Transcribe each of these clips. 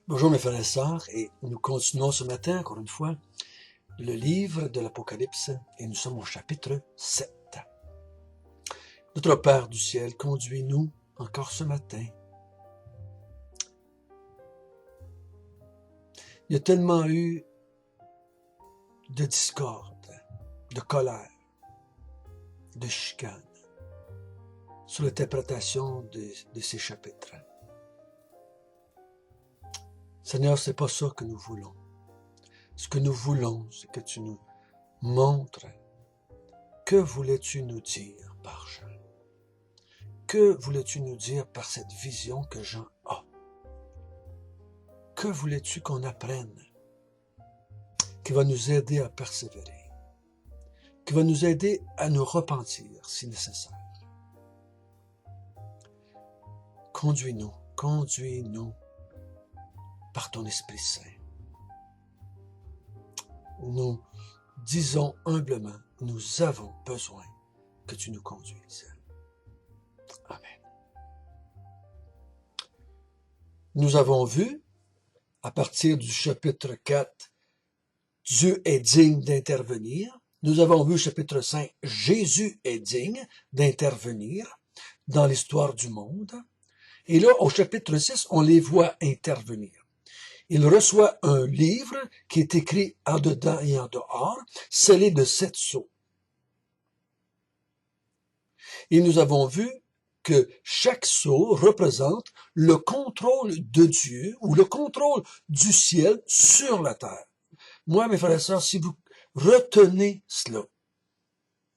Bonjour mes frères et sœurs, et nous continuons ce matin, encore une fois, le livre de l'Apocalypse, et nous sommes au chapitre 7. Notre Père du ciel, conduis-nous encore ce matin. Il y a tellement eu de discorde, de colère, de chicane sur l'interprétation de ces chapitres. Seigneur, c'est pas ça que nous voulons. Ce que nous voulons, c'est que tu nous montres que voulais-tu nous dire par Jean. Que voulais-tu nous dire par cette vision que Jean a? Que voulais-tu qu'on apprenne qui va nous aider à persévérer, qui va nous aider à nous repentir si nécessaire? Conduis-nous par ton Esprit Saint. Nous disons humblement, nous avons besoin que tu nous conduises. Amen. Nous avons vu, à partir du chapitre 4, Dieu est digne d'intervenir. Nous avons vu au chapitre 5, Jésus est digne d'intervenir dans l'histoire du monde. Et là, au chapitre 6, on les voit intervenir. Il reçoit un livre qui est écrit en dedans et en dehors, scellé de 7 sceaux. Et nous avons vu que chaque sceau représente le contrôle de Dieu ou le contrôle du ciel sur la terre. Moi, mes frères et sœurs, si vous retenez cela,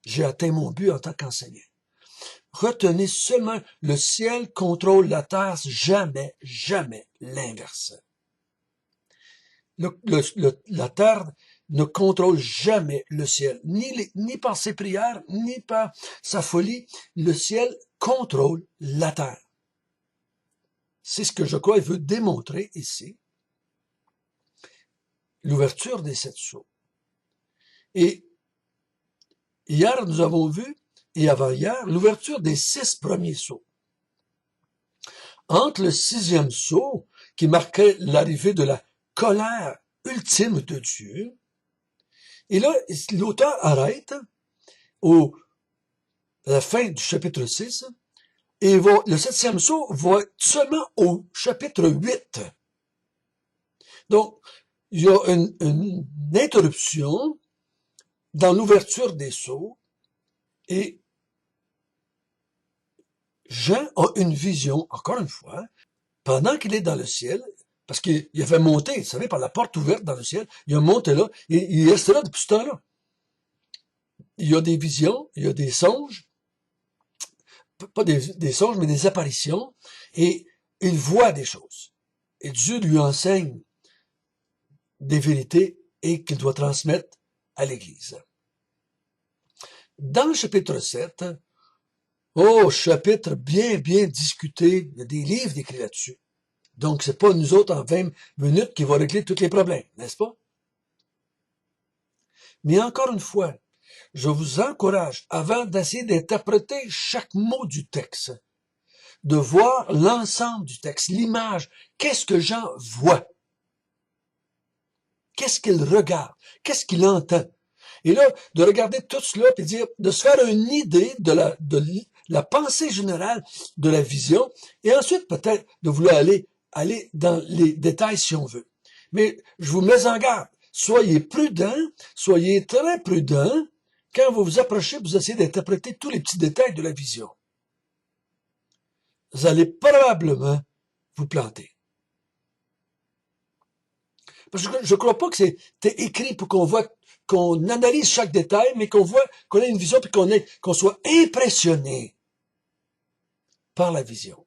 j'ai atteint mon but en tant qu'enseignant. Retenez seulement le ciel contrôle la terre, jamais l'inverse. La terre ne contrôle jamais le ciel, ni par ses prières, ni par sa folie. Le ciel contrôle la terre. C'est ce que je crois il veut démontrer ici. L'ouverture des 7 sceaux. Et hier, nous avons vu, et avant-hier, l'ouverture des 6 premiers sceaux. Entre le 6e sceau, qui marquait l'arrivée de la colère ultime de Dieu, et là, l'auteur arrête à la fin du chapitre 6, et le 7e sceau va seulement au chapitre 8. Donc, il y a une interruption dans l'ouverture des sceaux, et Jean a une vision, encore une fois, pendant qu'il est dans le ciel, parce qu'il avait monté, vous savez, par la porte ouverte dans le ciel, il a monté là, et il est resté là depuis ce temps-là. Il y a des visions, il y a des songes, pas des songes, mais des apparitions, et il voit des choses. Et Dieu lui enseigne des vérités et qu'il doit transmettre à l'Église. Dans le chapitre 7, chapitre bien discuté, il y a des livres décrits là-dessus. Donc, c'est pas nous autres en 20 minutes qui va régler tous les problèmes, n'est-ce pas? Mais encore une fois, je vous encourage, avant d'essayer d'interpréter chaque mot du texte, de voir l'ensemble du texte, l'image. Qu'est-ce que Jean voit? Qu'est-ce qu'il regarde? Qu'est-ce qu'il entend? Et là, de regarder tout cela, puis de se faire une idée de la pensée générale de la vision, et ensuite peut-être de vouloir aller dans les détails si on veut. Mais je vous mets en garde. Soyez prudents, soyez très prudents quand vous vous approchez, vous essayez d'interpréter tous les petits détails de la vision. Vous allez probablement vous planter. Parce que je ne crois pas que c'était écrit pour qu'on analyse chaque détail, mais qu'on ait une vision puis qu'on soit impressionné par la vision.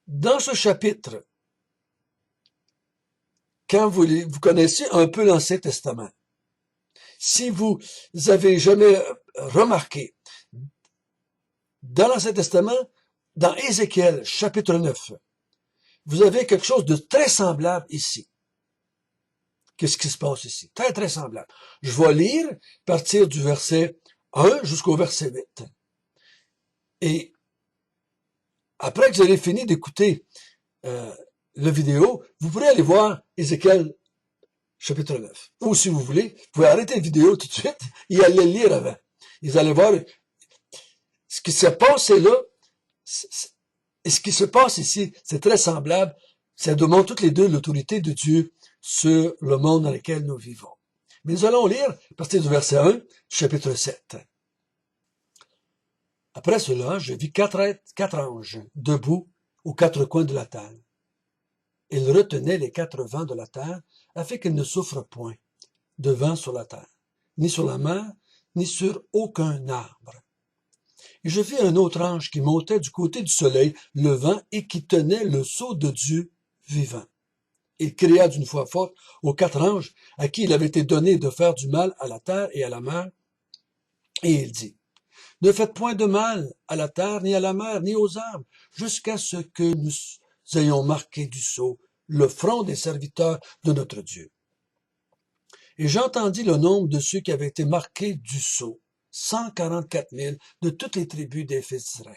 Dans ce chapitre, quand vous connaissez un peu l'Ancien Testament, si vous avez jamais remarqué, dans l'Ancien Testament, dans Ézéchiel, chapitre 9, vous avez quelque chose de très semblable ici. Qu'est-ce qui se passe ici? Très semblable. Je vais lire à partir du verset 1 jusqu'au verset 8. Et après que vous avez fini d'écouter euh, la vidéo, vous pourrez aller voir Ézéchiel chapitre 9. Ou si vous voulez, vous pouvez arrêter la vidéo tout de suite et aller lire avant. Vous allez voir ce qui s'est passé là, et ce qui se passe ici, c'est très semblable. Ça demande toutes les deux l'autorité de Dieu sur le monde dans lequel nous vivons. Mais nous allons lire à partir du verset 1, du chapitre 7. Après cela, je vis quatre anges debout aux quatre coins de la terre. Ils retenaient les quatre vents de la terre afin qu'il ne souffre point de vent sur la terre, ni sur la mer, ni sur aucun arbre. Et je vis un autre ange qui montait du côté du soleil, levant, et qui tenait le sceau de Dieu vivant. Il cria d'une voix forte aux quatre anges à qui il avait été donné de faire du mal à la terre et à la mer, et il dit, ne faites point de mal à la terre, ni à la mer, ni aux arbres, jusqu'à ce que nous ayons marqué du sceau le front des serviteurs de notre Dieu. Et j'entendis le nombre de ceux qui avaient été marqués du sceau, 144 000 de toutes les tribus des fils d'Israël.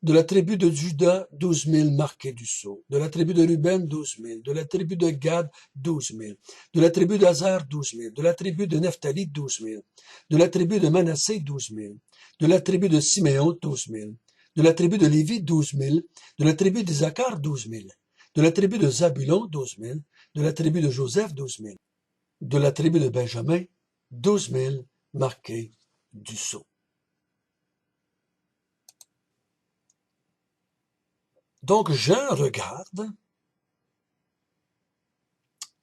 De la tribu de Juda, 12 000 marqués du sceau. De la tribu de Ruben, 12 000. De la tribu de Gad, 12 000. De la tribu d'Azer, 12 000. De la tribu de Nephtali, 12 000. De la tribu de Manassé, 12 000. De la tribu de Siméon, 12 000. De la tribu de Lévi, 12 000. De la tribu d'Isaacar, 12 000. De la tribu de Zabulon, 12 000. De la tribu de Joseph, 12 000. De la tribu de Benjamin, 12 000 marqués du sceau. Donc Jean regarde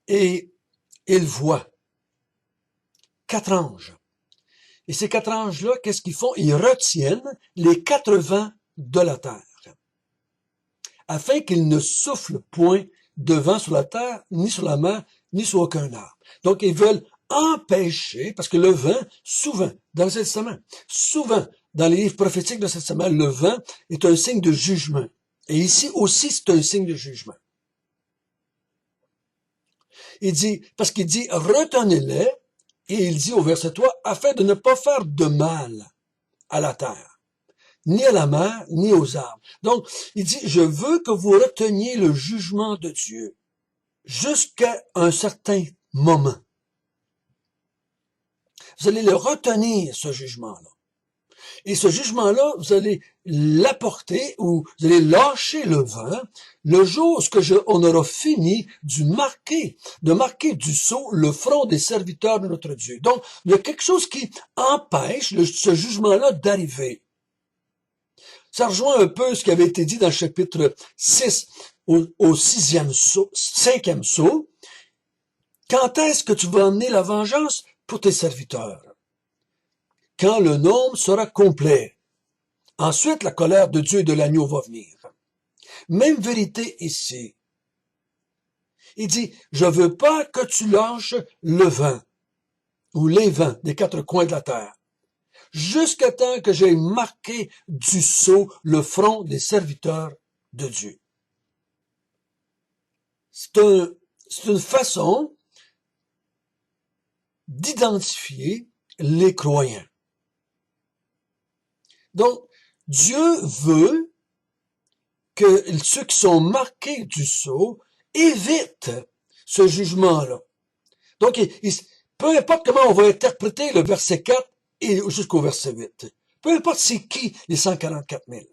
et il voit quatre anges. Et ces quatre anges-là, qu'est-ce qu'ils font? Ils retiennent les quatre vents de la terre, afin qu'ils ne soufflent point de vent sur la terre, ni sur la mer, ni sur aucun arbre. Donc ils veulent empêcher, parce que le vent, souvent, dans le Testament, souvent, dans les livres prophétiques de l'Ancien Testament, le vent est un signe de jugement. Et ici aussi, c'est un signe de jugement. Il dit, parce qu'il dit, retenez-les, et il dit au verset 3, afin de ne pas faire de mal à la terre, ni à la mer, ni aux arbres. Donc, il dit, je veux que vous reteniez le jugement de Dieu jusqu'à un certain moment. Vous allez le retenir, ce jugement-là. Et ce jugement-là, vous allez l'apporter ou vous allez lâcher le vent le jour où on aura fini de marquer du sceau le front des serviteurs de notre Dieu. Donc, il y a quelque chose qui empêche ce jugement-là d'arriver. Ça rejoint un peu ce qui avait été dit dans le chapitre 6 au cinquième sceau. Quand est-ce que tu vas emmener la vengeance pour tes serviteurs? Quand le nombre sera complet. Ensuite, la colère de Dieu et de l'agneau va venir. Même vérité ici. Il dit, je veux pas que tu lâches le vent, ou les vents des quatre coins de la terre, jusqu'à temps que j'aie marqué du sceau le front des serviteurs de Dieu. C'est une façon d'identifier les croyants. Donc, Dieu veut que ceux qui sont marqués du sceau évitent ce jugement-là. Donc, peu importe comment on va interpréter le verset 4 et jusqu'au verset 8, peu importe c'est qui les 144 000,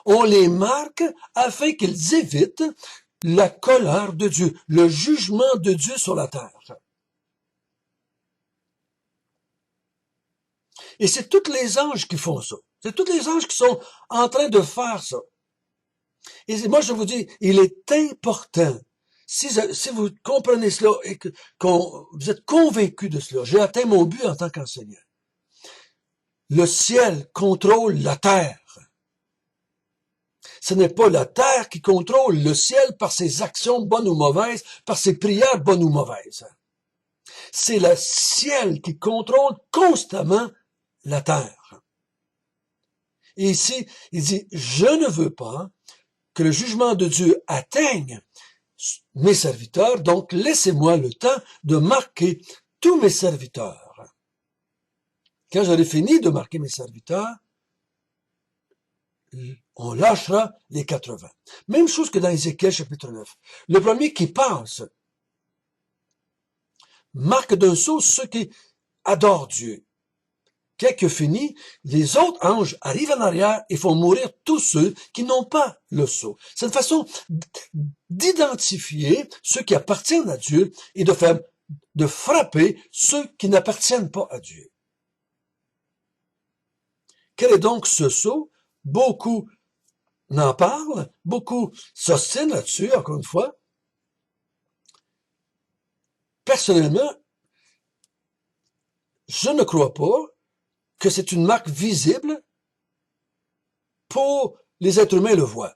on les marque afin qu'ils évitent la colère de Dieu, le jugement de Dieu sur la terre. Et c'est tous les anges qui font ça. C'est tous les anges qui sont en train de faire ça. Et moi, je vous dis, il est important, si vous comprenez cela et que vous êtes convaincu de cela, j'ai atteint mon but en tant qu'enseignant. Le ciel contrôle la terre. Ce n'est pas la terre qui contrôle le ciel par ses actions bonnes ou mauvaises, par ses prières bonnes ou mauvaises. C'est le ciel qui contrôle constamment la terre. Et ici, il dit, je ne veux pas que le jugement de Dieu atteigne mes serviteurs, donc laissez-moi le temps de marquer tous mes serviteurs. Quand j'aurai fini de marquer mes serviteurs, on lâchera les 80. Même chose que dans Ézéchiel chapitre 9. Le premier qui passe marque d'un sceau ceux qui adorent Dieu. Quand fini, les autres anges arrivent en arrière et font mourir tous ceux qui n'ont pas le sceau. C'est une façon d'identifier ceux qui appartiennent à Dieu et de frapper ceux qui n'appartiennent pas à Dieu. Quel est donc ce sceau? Beaucoup n'en parlent, beaucoup s'ostinent là-dessus, encore une fois. Personnellement, je ne crois pas que c'est une marque visible pour les êtres humains le voient.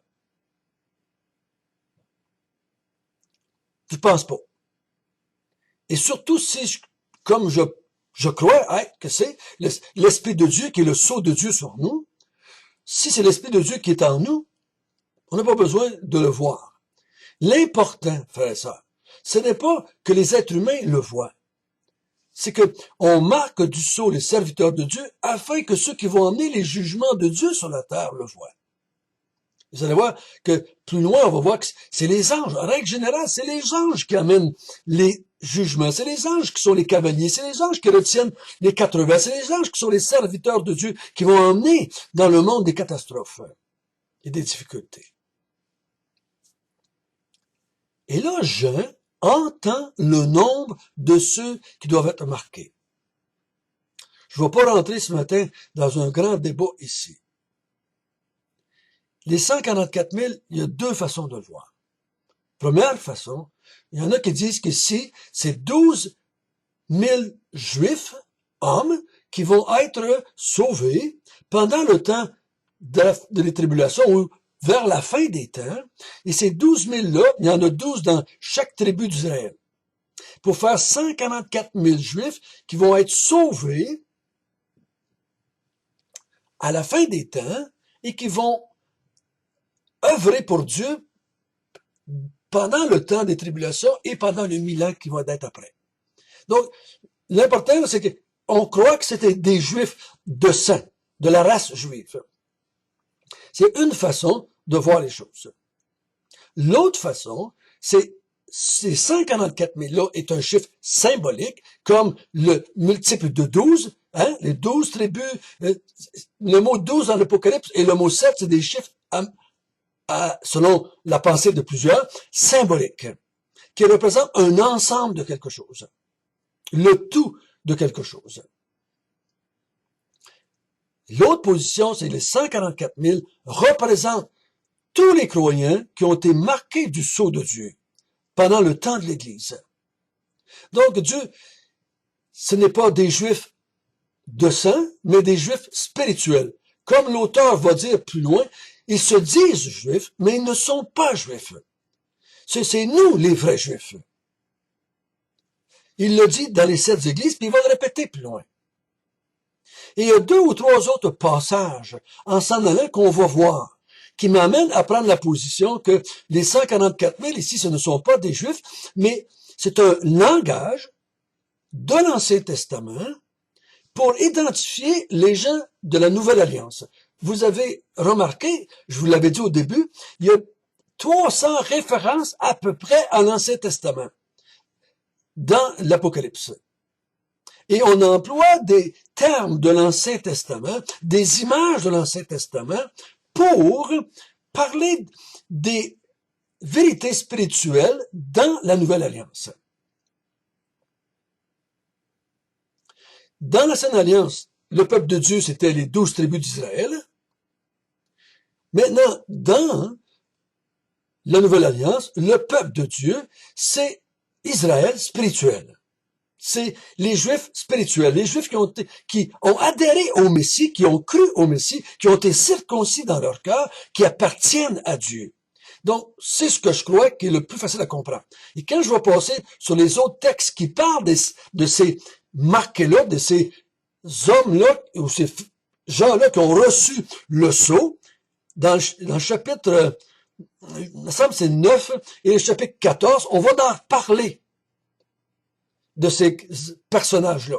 Je pense pas. Et surtout si, comme je crois que c'est l'Esprit de Dieu qui est le sceau de Dieu sur nous, si c'est l'Esprit de Dieu qui est en nous, on n'a pas besoin de le voir. L'important, frère et sœur, ce n'est pas que les êtres humains le voient. C'est que on marque du sceau les serviteurs de Dieu afin que ceux qui vont emmener les jugements de Dieu sur la terre le voient. Vous allez voir que plus loin, on va voir que c'est les anges. En règle générale, c'est les anges qui amènent les jugements. C'est les anges qui sont les cavaliers. C'est les anges qui retiennent les 80. C'est les anges qui sont les serviteurs de Dieu qui vont emmener dans le monde des catastrophes et des difficultés. Et là, Jean entend le nombre de ceux qui doivent être marqués. Je ne vais pas rentrer ce matin dans un grand débat ici. Les 144 000, il y a deux façons de le voir. Première façon, il y en a qui disent que si c'est 12 000 Juifs, hommes, qui vont être sauvés pendant le temps de les tribulations ou vers la fin des temps, et ces 12 000-là, il y en a 12 dans chaque tribu d'Israël, pour faire 144 000 Juifs qui vont être sauvés à la fin des temps et qui vont œuvrer pour Dieu pendant le temps des tribulations et pendant le 1000 ans qui vont être après. Donc, l'important, c'est qu'on croit que c'était des Juifs de sang, de la race juive. C'est une façon de voir les choses. L'autre façon, c'est ces 144 000-là est un chiffre symbolique, comme le multiple de 12, hein, les 12 tribus, le mot 12 dans l'Apocalypse et le mot 7, c'est des chiffres, selon la pensée de plusieurs, symboliques, qui représentent un ensemble de quelque chose, le tout de quelque chose. L'autre position, c'est les 144 000 représentent tous les croyants qui ont été marqués du sceau de Dieu pendant le temps de l'Église. Donc Dieu, ce n'est pas des Juifs de sang, mais des Juifs spirituels. Comme l'auteur va dire plus loin, ils se disent Juifs, mais ils ne sont pas Juifs. C'est nous les vrais Juifs. Il le dit dans les 7 églises, puis il va le répéter plus loin. Et il y a 2 ou 3 autres passages en s'en allant qu'on va voir, qui m'amènent à prendre la position que les 144 000 ici, ce ne sont pas des Juifs, mais c'est un langage de l'Ancien Testament pour identifier les gens de la Nouvelle Alliance. Vous avez remarqué, je vous l'avais dit au début, il y a 300 références à peu près à l'Ancien Testament dans l'Apocalypse. Et on emploie des termes de l'Ancien Testament, des images de l'Ancien Testament, pour parler des vérités spirituelles dans la Nouvelle Alliance. Dans l'Ancienne Alliance, le peuple de Dieu, c'était les 12 tribus d'Israël. Maintenant, dans la Nouvelle Alliance, le peuple de Dieu, c'est Israël spirituel. C'est les Juifs spirituels, les Juifs qui ont adhéré au Messie, qui ont cru au Messie, qui ont été circoncis dans leur cœur, qui appartiennent à Dieu. Donc, c'est ce que je crois qui est le plus facile à comprendre. Et quand je vais passer sur les autres textes qui parlent de ces marqués-là, de ces hommes-là, ou ces gens-là qui ont reçu le sceau, dans le chapitre, il me semble c'est 9, et le chapitre 14, on va en parler de ces personnages-là.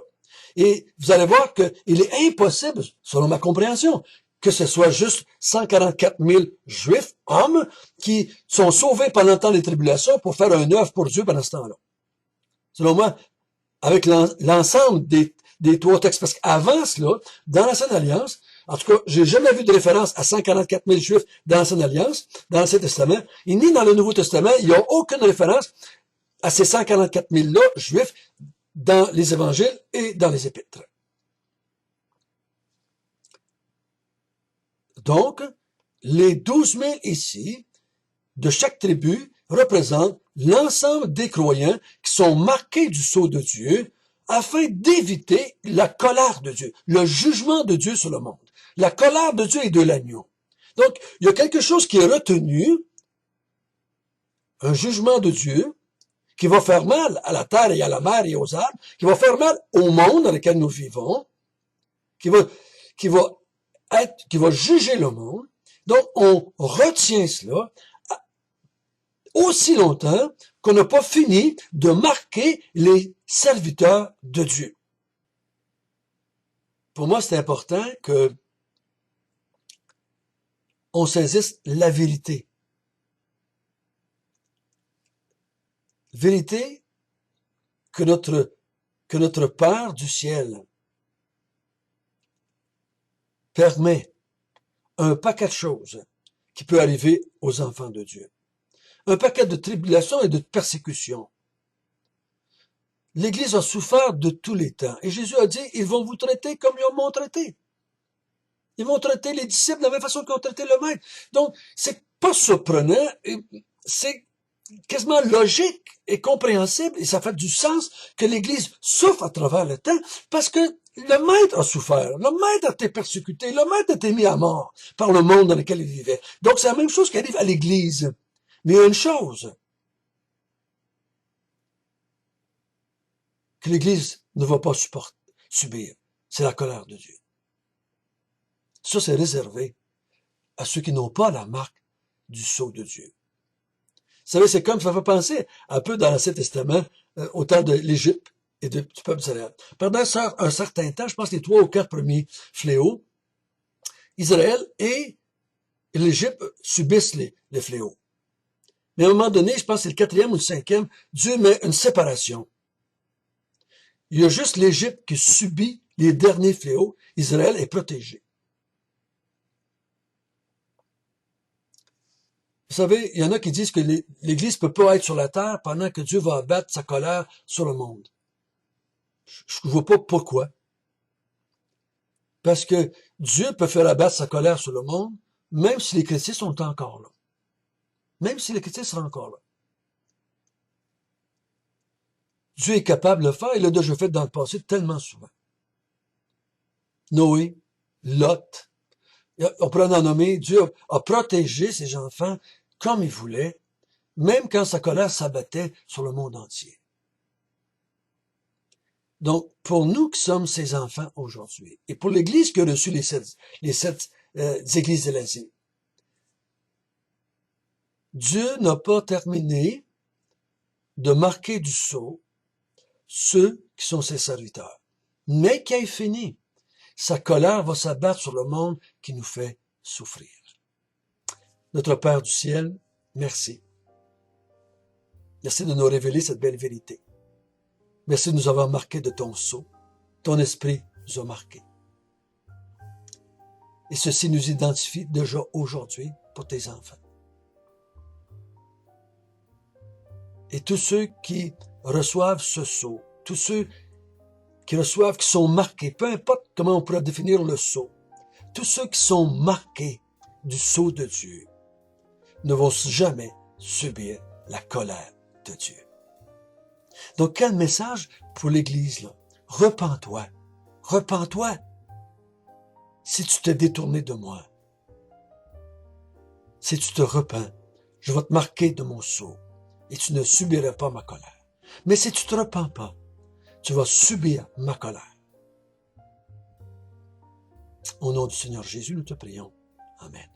Et vous allez voir qu'il est impossible, selon ma compréhension, que ce soit juste 144 000 Juifs, hommes, qui sont sauvés pendant le temps des tribulations pour faire un œuvre pour Dieu pendant ce temps-là. Selon moi, avec l'ensemble des trois textes, parce qu'avant cela, dans l'Ancienne Alliance, en tout cas, j'ai jamais vu de référence à 144 000 Juifs dans l'Ancienne Alliance, dans l'Ancien Testament, et ni dans le Nouveau Testament, il n'y a aucune référence à ces 144 000-là, Juifs, dans les Évangiles et dans les Épîtres. Donc, les 12 000 ici, de chaque tribu, représentent l'ensemble des croyants qui sont marqués du sceau de Dieu afin d'éviter la colère de Dieu, le jugement de Dieu sur le monde. La colère de Dieu est de l'agneau. Donc, il y a quelque chose qui est retenu, un jugement de Dieu, qui va faire mal à la terre et à la mer et aux arbres, qui va faire mal au monde dans lequel nous vivons, qui va juger le monde. Donc, on retient cela aussi longtemps qu'on n'a pas fini de marquer les serviteurs de Dieu. Pour moi, c'est important que on saisisse la vérité. Vérité que notre Père du ciel permet un paquet de choses qui peut arriver aux enfants de Dieu. Un paquet de tribulations et de persécutions. L'Église a souffert de tous les temps. Et Jésus a dit, ils vont vous traiter comme ils m'ont traité. Ils vont traiter les disciples de la même façon qu'ils ont traité le maître. Donc, c'est pas surprenant, c'est quasiment logique et compréhensible, et ça fait du sens que l'Église souffre à travers le temps, parce que le maître a souffert, le maître a été persécuté, le maître a été mis à mort par le monde dans lequel il vivait. Donc, c'est la même chose qui arrive à l'Église. Mais il y a une chose que l'Église ne va pas subir, c'est la colère de Dieu. Ça, c'est réservé à ceux qui n'ont pas la marque du sceau de Dieu. Vous savez, c'est comme ça fait penser un peu dans l'Ancien Testament, au temps de l'Égypte et du peuple d'Israël. Pendant un certain temps, je pense les 3 ou 4 premiers fléaux, Israël et l'Égypte subissent les fléaux. Mais à un moment donné, je pense que c'est le 4e ou le 5e, Dieu met une séparation. Il y a juste l'Égypte qui subit les derniers fléaux. Israël est protégé. Vous savez, il y en a qui disent que l'Église peut pas être sur la terre pendant que Dieu va abattre sa colère sur le monde. Je ne vois pas pourquoi. Parce que Dieu peut faire abattre sa colère sur le monde, même si les chrétiens sont encore là. Même si les chrétiens sont encore là. Dieu est capable de le faire, il l'a déjà fait dans le passé tellement souvent. Noé, Lot, on pourrait en nommer, Dieu a protégé ses enfants comme il voulait, même quand sa colère s'abattait sur le monde entier. Donc, pour nous qui sommes ses enfants aujourd'hui, et pour l'Église qui a reçu les sept églises de l'Asie, Dieu n'a pas terminé de marquer du sceau ceux qui sont ses serviteurs. Mais qu'il ait fini, sa colère va s'abattre sur le monde qui nous fait souffrir. Notre Père du ciel, merci. Merci de nous révéler cette belle vérité. Merci de nous avoir marqué de ton sceau. Ton esprit nous a marqués. Et ceci nous identifie déjà aujourd'hui pour tes enfants. Et tous ceux qui reçoivent ce sceau, tous ceux qui reçoivent, qui sont marqués, peu importe comment on pourrait définir le sceau, tous ceux qui sont marqués du sceau de Dieu ne vont jamais subir la colère de Dieu. Donc, quel message pour l'Église, là? Repens-toi. Repens-toi. Si tu t'es détourné de moi, si tu te repens, je vais te marquer de mon sceau et tu ne subiras pas ma colère. Mais si tu te repens pas, tu vas subir ma colère. Au nom du Seigneur Jésus, nous te prions. Amen.